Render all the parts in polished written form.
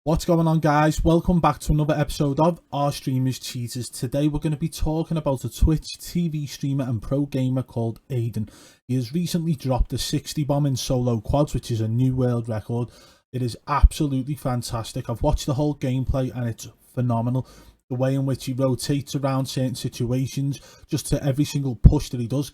What's going on, guys? Welcome back to another episode of Our Streamers Cheaters. Today we're going to be talking about a Twitch TV streamer and pro gamer called Aydan. He has recently dropped a 60 bomb in solo quads, which is a new world record. It is absolutely fantastic. I've watched the whole gameplay and it's phenomenal. The way in which he rotates around certain situations, just to every single push that he does.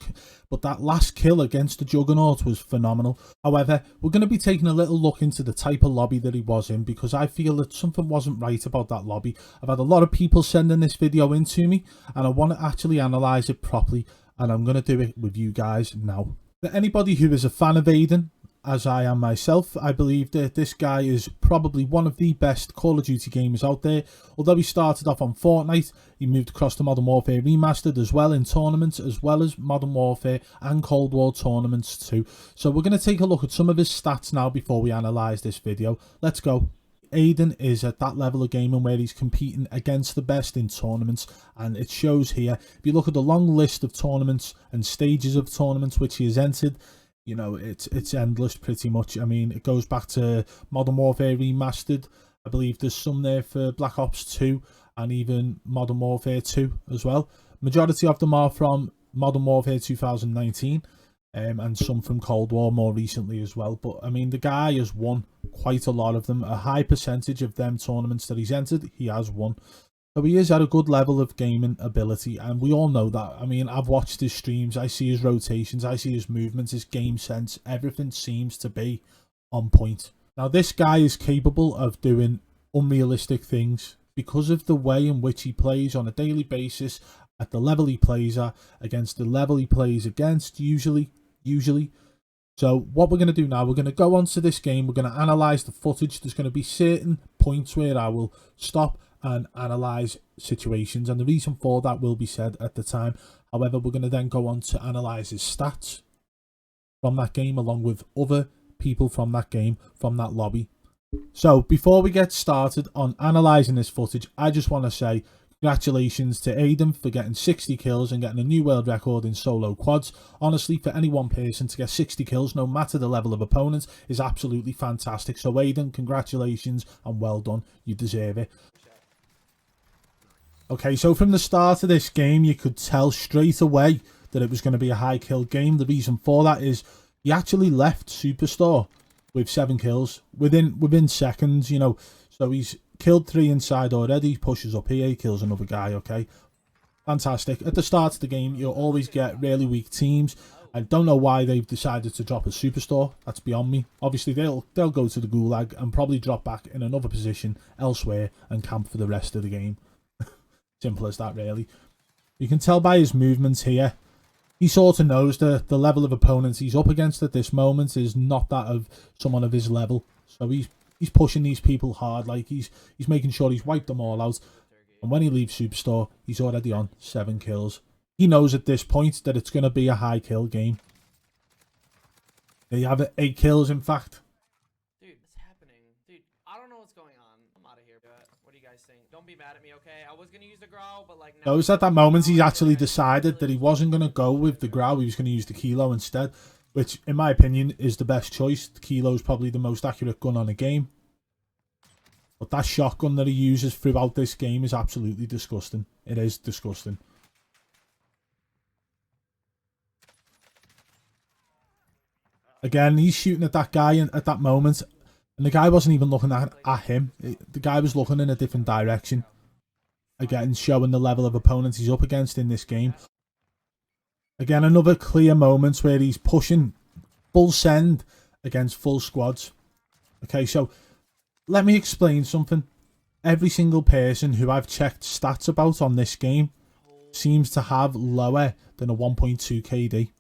But that last kill against the Juggernaut was phenomenal. However, we're going to be taking a little look into the type of lobby that he was in, because I feel that something wasn't right about that lobby. I've had a lot of people sending this video in to me, and I want to actually analyse it properly, and I'm going to do it with you guys now. For anybody who is a fan of Aydan, as I am myself, I believe that this guy is probably one of the best Call of Duty gamers out there. Although he started off on Fortnite, he moved across to Modern Warfare Remastered as well in tournaments, as well as Modern Warfare and Cold War tournaments too. So we're going to take a look at some of his stats now before we analyse this video. Let's go. Aydan is at that level of gaming where he's competing against the best in tournaments, and it shows here. If you look at the long list of tournaments and stages of tournaments which he has entered, you know, it's endless pretty much. I mean, it goes back to Modern Warfare Remastered. I believe there's some there for Black Ops 2 and even Modern Warfare 2 as well. Majority of them are from Modern Warfare 2019 and some from Cold War more recently as well. But I mean, the guy has won quite a lot of them. A high percentage of them tournaments that he's entered, he has won. So he is at a good level of gaming ability, and we all know that. I mean, I've watched his streams, I see his rotations, I see his movements, his game sense, everything seems to be on point. Now, this guy is capable of doing unrealistic things because of the way in which he plays on a daily basis, at the level he plays at, against the level he plays against, usually. So what we're going to do now, we're going to go onto this game, we're going to analyse the footage. There's going to be certain points where I will stop and analyse situations, and the reason for that will be said at the time. However, we're going to then go on to analyse his stats from that game, along with other people from that game, from that lobby. So before we get started on analysing this footage, I just want to say congratulations to Aydan for getting 60 kills and getting a new world record in solo quads. Honestly, for any one person to get 60 kills, no matter the level of opponents, is absolutely fantastic. So Aydan, congratulations and well done. You deserve it. Okay, so from the start of this game, you could tell straight away that it was going to be a high kill game. The reason for that is he actually left Superstore with 7 kills within seconds, you know. So he's killed 3 inside already, pushes up here, he kills another guy, okay. Fantastic. At the start of the game, you'll always get really weak teams. I don't know why they've decided to drop a Superstore. That's beyond me. Obviously, they'll go to the Gulag and probably drop back in another position elsewhere and camp for the rest of the game. Simple as that, really. You can tell by his movements here, he sort of knows the level of opponents he's up against at this moment is not that of someone of his level. So he's pushing these people hard, like he's making sure he's wiped them all out. And when he leaves Superstore, he's already on 7 kills. He knows at this point that it's going to be a high kill game. There you have it, 8 kills in fact. Dude, what's happening? Dude, I don't know what's going on. I'm out of here. What do you guys think? Don't be mad at me, okay? I was going to use the growl, but like... No, it was at that moment he actually decided that he wasn't going to go with the growl. He was going to use the kilo instead, which in my opinion is the best choice. The kilo is probably the most accurate gun on the game. But that shotgun that he uses throughout this game is absolutely disgusting. It is disgusting. Again, he's shooting at that guy at that moment, and the guy wasn't even looking at him. The guy was looking in a different direction. Again, showing the level of opponents he's up against in this game. Again, another clear moment where he's pushing full send against full squads. Okay, so let me explain something. Every single person who I've checked stats about on this game seems to have lower than a 1.2 KD.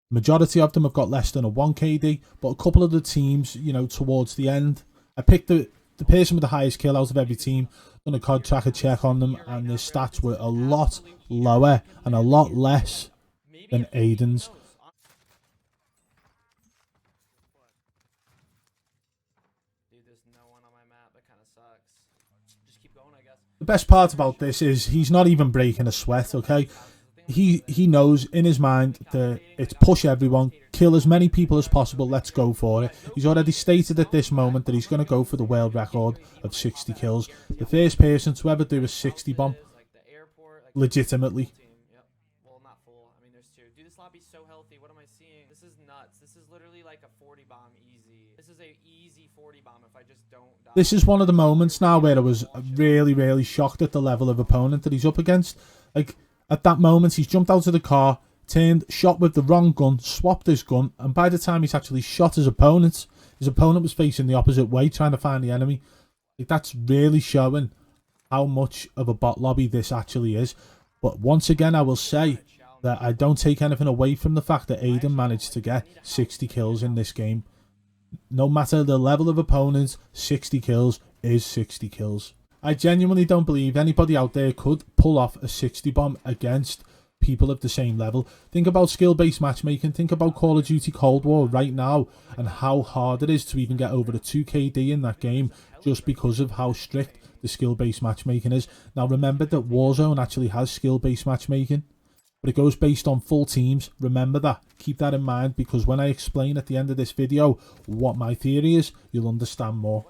Majority of them have got less than a 1 KD, but a couple of the teams, you know, towards the end, I picked the person with the highest kill out of every team, done a COD tracker check on them, and their stats were a lot lower and a lot less than Aydan's. The best part about this is he's not even breaking a sweat, okay? he knows in his mind that it's push everyone, kill as many people as possible, let's go for it. He's already stated at this moment that he's going to go for the world record of 60 kills. The first person to ever do a 60 bomb legitimately. Well, not full. I mean, there's two. Dude, this lobby's so healthy. What am I seeing? This is nuts. This is literally like a 40 bomb easy. This is a easy 40 bomb if I just don't die. This is one of the moments now where I was really shocked at the level of opponent that he's up against. Like, at that moment, he's jumped out of the car, turned, shot with the wrong gun, swapped his gun, and by the time he's actually shot his opponent was facing the opposite way, trying to find the enemy. Like, that's really showing how much of a bot lobby this actually is. But once again, I will say that I don't take anything away from the fact that Aydan managed to get 60 kills in this game. No matter the level of opponents, 60 kills is 60 kills. I genuinely don't believe anybody out there could pull off a 60 bomb against people of the same level. Think about skill-based matchmaking. Think about Call of Duty Cold War right now and how hard it is to even get over the 2KD in that game just because of how strict the skill-based matchmaking is. Now remember that Warzone actually has skill-based matchmaking, but it goes based on full teams. Remember that. Keep that in mind, because when I explain at the end of this video what my theory is, you'll understand more.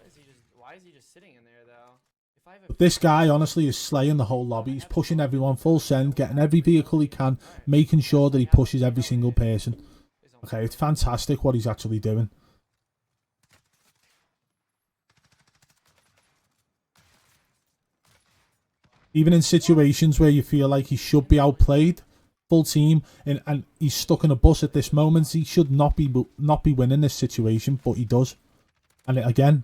Why is he just sitting in there though? But this guy honestly is slaying the whole lobby. He's pushing everyone full send, getting every vehicle he can, making sure that he pushes every single person. Okay, it's fantastic what he's actually doing. Even in situations where you feel like he should be outplayed, full team, and he's stuck in a bus at this moment, he should not be winning this situation, but he does. And again,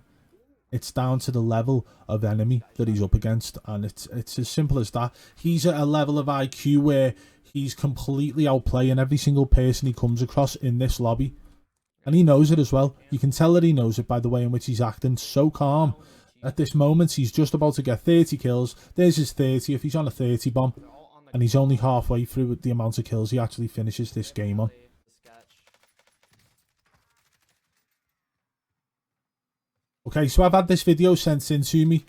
it's down to the level of enemy that he's up against, and it's as simple as that. He's at a level of IQ where he's completely outplaying every single person he comes across in this lobby, and he knows it as well. You can tell that he knows it by the way in which he's acting so calm. At this moment, he's just about to get 30 kills. There's his 30 if he's on a 30 bomb, and he's only halfway through with the amount of kills he actually finishes this game on. Okay, so I've had this video sent in to me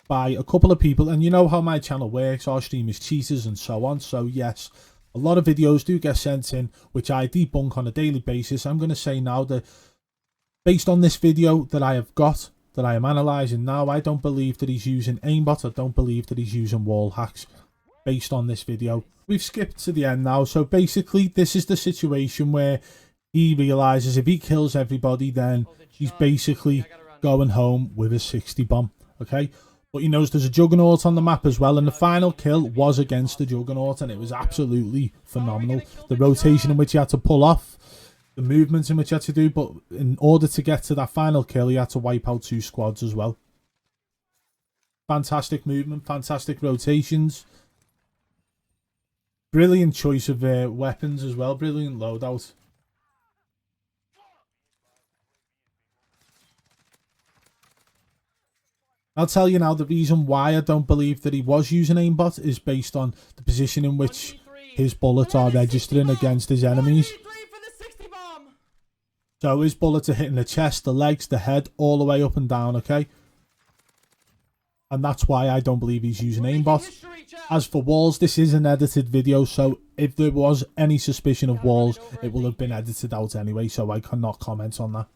by a couple of people, and you know how my channel works, our streamers, cheaters and so on. So yes, a lot of videos do get sent in, which I debunk on a daily basis. I'm going to say now that based on this video that I have got, that I am analysing now, I don't believe that he's using aimbot. I don't believe that he's using wall hacks based on this video. We've skipped to the end now. So basically, this is the situation where he realises if he kills everybody, then he's basically going home with a 60 bomb. Okay, but he knows there's a juggernaut on the map as well, and the final kill was against the juggernaut, and it was absolutely phenomenal. The rotation in which he had to pull off, the movements in which he had to do, but in order to get to that final kill, he had to wipe out 2 squads as well. Fantastic movement, fantastic rotations. Brilliant choice of weapons as well, brilliant loadout. I'll tell you now, the reason why I don't believe that he was using aimbot is based on the position in which his bullets are registering against his enemies. So his bullets are hitting the chest, the legs, the head, all the way up and down, okay? And that's why I don't believe he's using aimbot. As for walls, this is an edited video, so if there was any suspicion of walls, it will have been edited out anyway, so I cannot comment on that.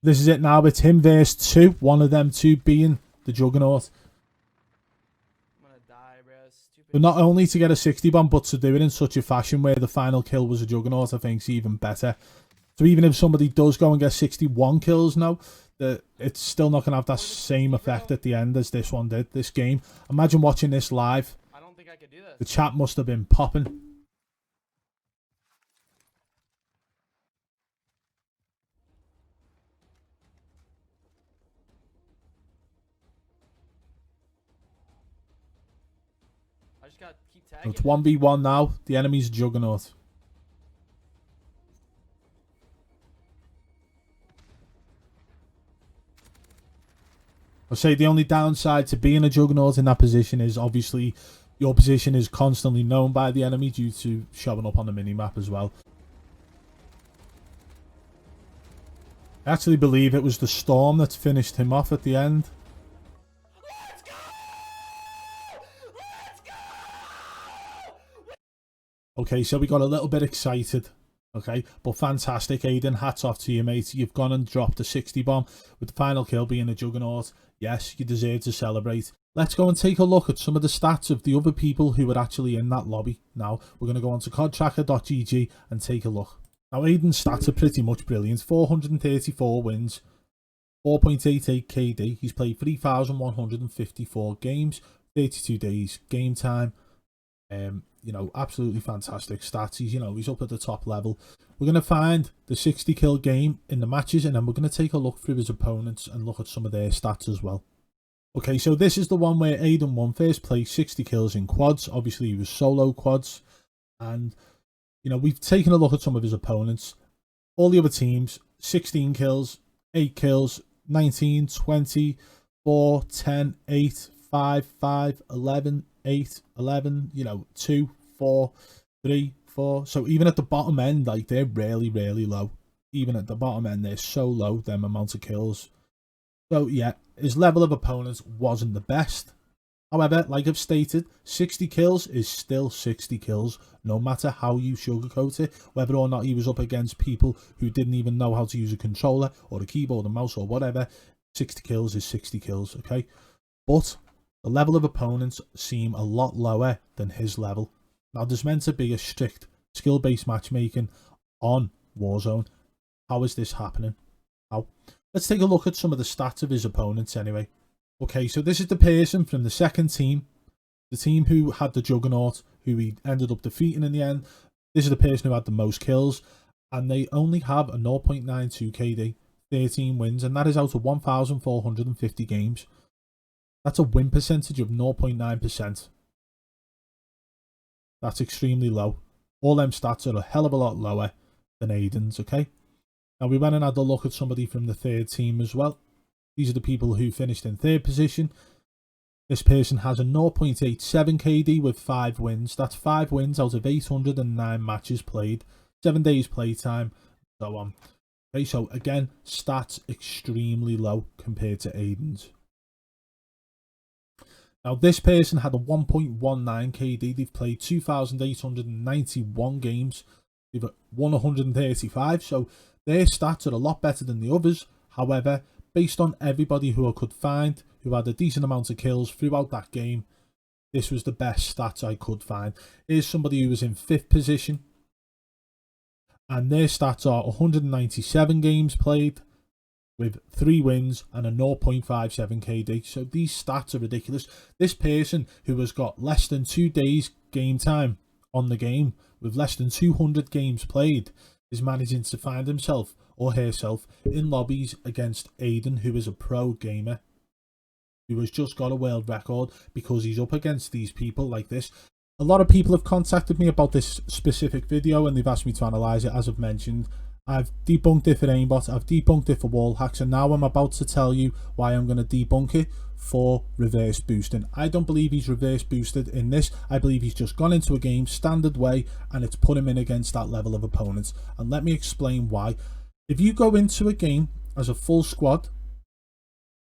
This is it now, it's him versus 2, one of them 2 being the juggernaut. But not only to get a 60 bomb, but to do it in such a fashion where the final kill was a juggernaut, I think is even better. So even if somebody does go and get 61 kills now, it's still not going to have that same effect at the end as this one did, this game. Imagine watching this live. I don't think I could do this. The chat must have been popping. I just gotta keep tagging. It's 1v1 now. The enemy's juggernaut. I'll say the only downside to being a juggernaut in that position is obviously your position is constantly known by the enemy due to showing up on the minimap as well. I actually believe it was the storm that finished him off at the end. Let's go! Let's go! Okay, so we got a little bit excited. Okay, but fantastic, Aydan. Hats off to you, mate. You've gone and dropped a 60 bomb with the final kill being a juggernaut. Yes, you deserve to celebrate. Let's go and take a look at some of the stats of the other people who were actually in that lobby. Now, we're going to go on to codtracker.gg and take a look. Now, Aydan's stats are pretty much brilliant. 434 wins, 4.88 KD. He's played 3,154 games, 32 days game time. You know, absolutely fantastic stats. He's, you know, he's up at the top level. We're going to find the 60 kill game in the matches, and then we're going to take a look through his opponents and look at some of their stats as well. Okay, so this is the one where Aydan won first place, 60 kills in quads. Obviously, he was solo quads. And, you know, we've taken a look at some of his opponents. All the other teams, 16 kills, 8 kills, 19, 20, 4, 10, 8, 5, 5, 11, 8, 11, you know, 2, 4, 3, 4. So even at the bottom end, like, they're really, really low. Even at the bottom end, they're so low, them amount of kills. So, yeah, his level of opponents wasn't the best. However, like I've stated, 60 kills is still 60 kills, no matter how you sugarcoat it, whether or not he was up against people who didn't even know how to use a controller or a keyboard and mouse or whatever. 60 kills is 60 kills, okay? But the level of opponents seem a lot lower than his level. Now, there's meant to be a strict skill-based matchmaking on Warzone. How is this happening? How? Let's take a look at some of the stats of his opponents anyway. Okay, so this is the person from the second team, the team who had the Juggernaut, who he ended up defeating in the end. This is the person who had the most kills, and they only have a 0.92 KD, 13 wins, and that is out of 1,450 games. That's a win percentage of 0.9%. That's extremely low. All them stats are a hell of a lot lower than Aydan's, okay? Now, we went and had a look at somebody from the third team as well. These are the people who finished in third position. This person has a 0.87 KD with 5 wins. That's 5 wins out of 809 matches played, 7 days playtime, so on. Okay, so again, stats extremely low compared to Aydan's. Now, this person had a 1.19 KD. They've played 2,891 games. They've won 135, so their stats are a lot better than the others. However, based on everybody who I could find who had a decent amount of kills throughout that game, this was the best stats I could find. Here's somebody who was in 5th position, and their stats are 197 games played with 3 wins and a 0.57 KD. So these stats are ridiculous. This person who has got less than 2 days game time on the game with less than 200 games played is managing to find himself or herself in lobbies against Aydan, who is a pro gamer, who has just got a world record because he's up against these people like this. A lot of people have contacted me about this specific video and they've asked me to analyse it, as I've mentioned. I've debunked it for aimbot, I've debunked it for wall hacks, and now I'm about to tell you why I'm going to debunk it for reverse boosting. I don't believe he's reverse boosted in this. I believe he's just gone into a game standard way and it's put him in against that level of opponents. And let me explain why. If you go into a game as a full squad,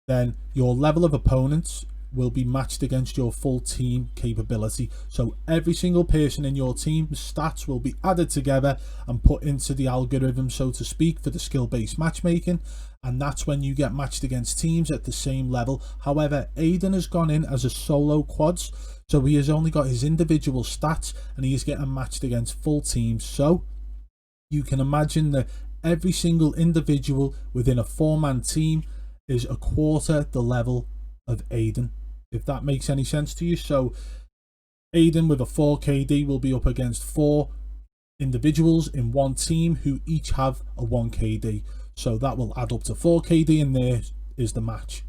then your level of opponents will be matched against your full team capability. So every single person in your team's stats will be added together and put into the algorithm, so to speak, for the skill-based matchmaking, and that's when you get matched against teams at the same level. However, Aydan has gone in as a solo quads, so he has only got his individual stats and he is getting matched against full teams. So you can imagine that every single individual within a 4-man team is a quarter the level of Aydan, if that makes any sense to you. So Aydan with a 4 KD will be up against 4 individuals in one team who each have a 1 KD. So that will add up to 4 KD, and there is the match.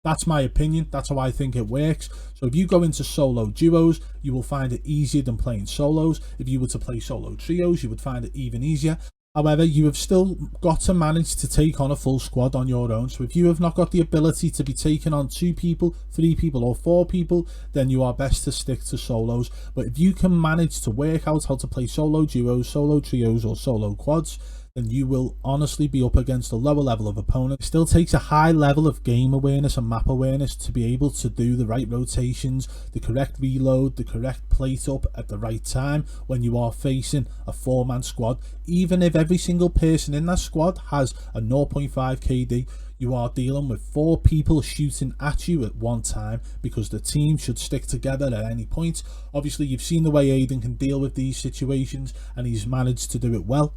That's my opinion. That's how I think it works. So if you go into solo duos, you will find it easier than playing solos. If you were to play solo trios, you would find it even easier. However, you have still got to manage to take on a full squad on your own. So if you have not got the ability to be taken on 2 people, 3 people or 4 people, then you are best to stick to solos. But if you can manage to work out how to play solo duos, solo trios or solo quads, then you will honestly be up against a lower level of opponent. It still takes a high level of game awareness and map awareness to be able to do the right rotations, the correct reload, the correct plate up at the right time when you are facing a 4-man squad. Even if every single person in that squad has a 0.5 KD, you are dealing with 4 people shooting at you at one time, because the team should stick together at any point. Obviously, you've seen the way Aydan can deal with these situations, and he's managed to do it well.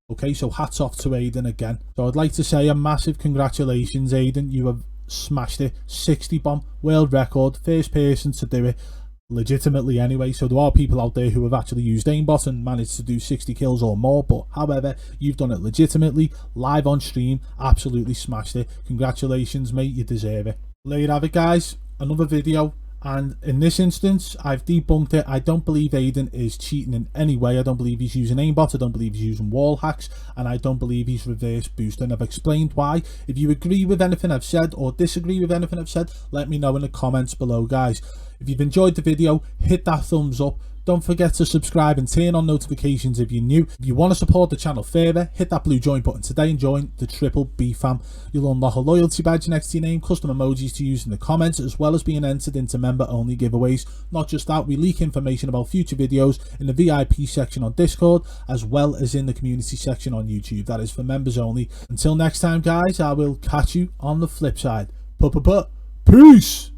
Okay, so hats off to Aydan again. So I'd like to say a massive congratulations, Aydan. You have smashed it. 60 bomb, world record, first person to do it. Legitimately anyway, so there are people out there who have actually used aimbot and managed to do 60 kills or more, but however, you've done it legitimately, live on stream, absolutely smashed it. Congratulations, mate, you deserve it. There you have it, guys, another video, and in this instance I've debunked it. I don't believe Aydan is cheating in any way. I don't believe he's using aimbot, I don't believe he's using wall hacks, and I don't believe he's reverse boosting. I've explained why. If you agree with anything I've said or disagree with anything I've said, let me know in the comments below, guys. If you've enjoyed the video, hit that thumbs up. Don't forget to subscribe and turn on notifications if you're new. If you want to support the channel further, hit that blue join button today and join the Triple B fam. You'll unlock a loyalty badge next to your name, custom emojis to use in the comments, as well as being entered into member only giveaways. Not just that, we leak information about future videos in the VIP section on Discord, as well as in the community section on YouTube. That is for members only. Until next time, guys, I will catch you on the flip side. Peace.